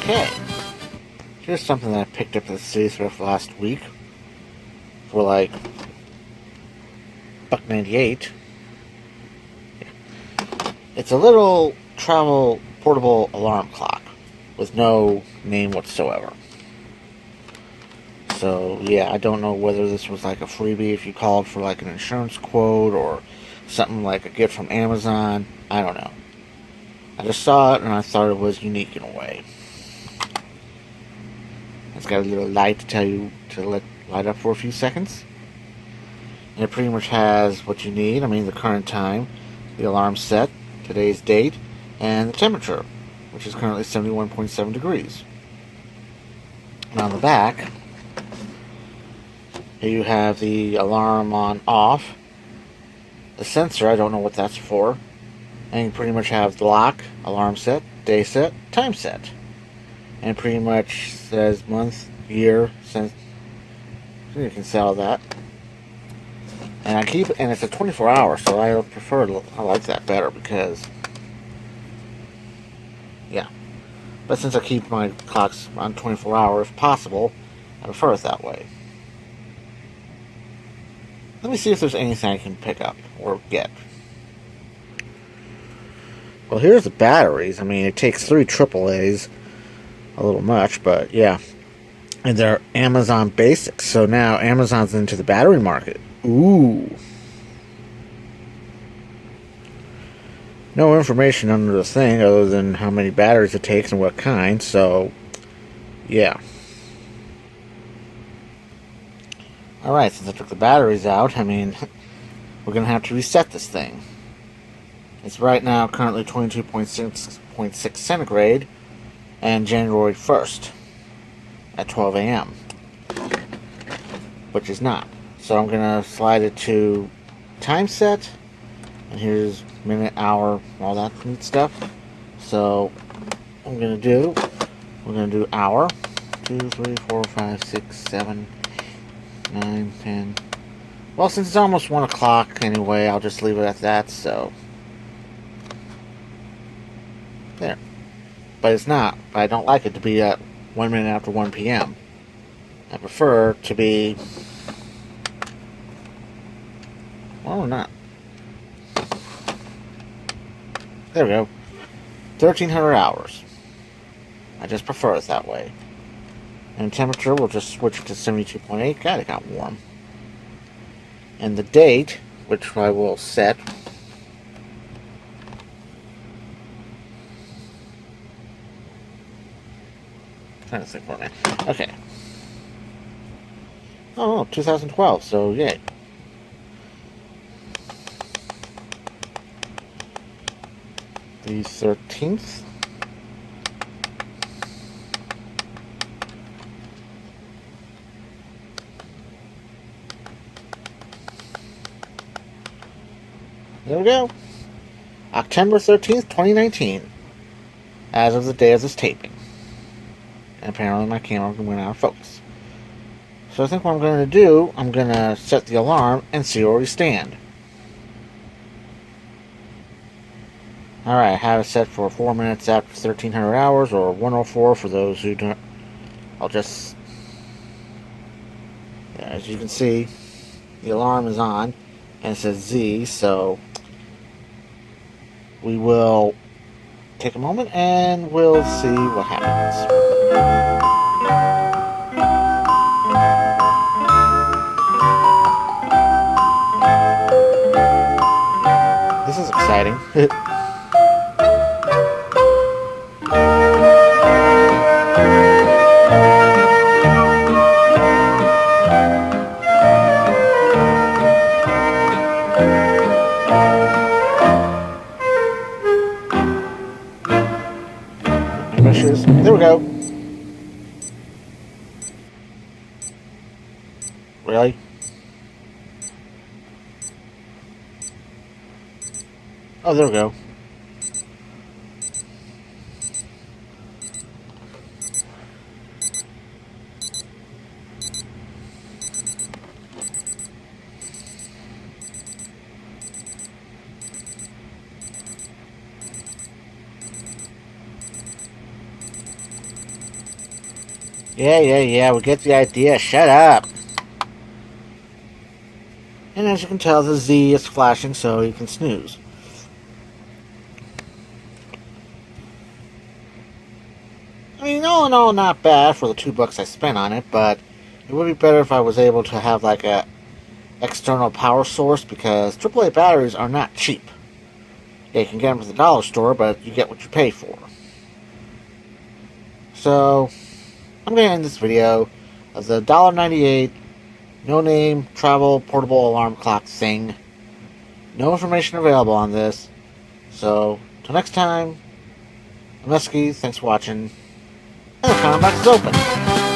Okay, here's something that I picked up at the City Thrift last week for like $1.98. It's a little travel portable alarm clock with no name whatsoever. So yeah, I don't know whether this was like a freebie if you called for like an insurance quote or something like a gift from Amazon. I don't know. I just saw it and I thought it was unique in a way. It's got a little light to tell you to let light up for a few seconds. And it pretty much has what you need. I mean, the current time, the alarm set, today's date, and the temperature, which is currently 71.7 degrees. And on the back, here you have the alarm on off, the sensor, I don't know what that's for, and you pretty much have the lock, alarm set, day set, time set. And it pretty much says month, year, since you can sell that. And it's a 24 hour, so I like that better because, yeah. But since I keep my clocks on 24 hour if possible, I prefer it that way. Let me see if there's anything I can pick up or get. Well, here's the batteries. I mean, it takes 3 AAAs. A little much, but yeah. And they're Amazon Basics, so now Amazon's into the battery market. Ooh. No information under the thing other than how many batteries it takes and what kind, so yeah. Alright, since I took the batteries out, I mean, we're going to have to reset this thing. It's right now currently 22.6 centigrade, and January 1st at 12 a.m., which is not. So I'm going to slide it to time set, and here's minute, hour, all that neat stuff. So we're going to do hour, 2, 3, 4, 5, 6, 7, 9, 10. Well, since it's almost 1 o'clock anyway, I'll just leave it at that, so there. But it's not. I don't like it to be at 1 minute after 1 p.m. I prefer to be, well, not. There we go. 1,300 hours. I just prefer it that way. And temperature, we'll just switch it to 72.8. God, it got warm. And the date, which I will set. Trying to think for a minute. Okay. Oh, 2012, so yay. The 13th. There we go. Octember 13th, 2019. As of the day of this taping. And apparently my camera went out of focus. So I think what I'm going to do, I'm going to set the alarm and see where we stand. Alright, I have it set for 4 minutes after 1,300 hours, or 104 for those who don't. I'll just, yeah, as you can see, the alarm is on, and it says Z, so we will take a moment and we'll see what happens. This is exciting. There we go. Really? Oh, there we go. Yeah, we get the idea. Shut up. And as you can tell, the Z is flashing so you can snooze. I mean, all in all, not bad for the $2 I spent on it, but it would be better if I was able to have like a external power source, because AAA batteries are not cheap. Yeah, you can get them at the dollar store, but you get what you pay for. So, I'm going to end this video of the $1.98 no-name travel portable alarm clock thing. No information available on this. So, till next time, I'm Eskie, thanks for watching, and the comment box is open.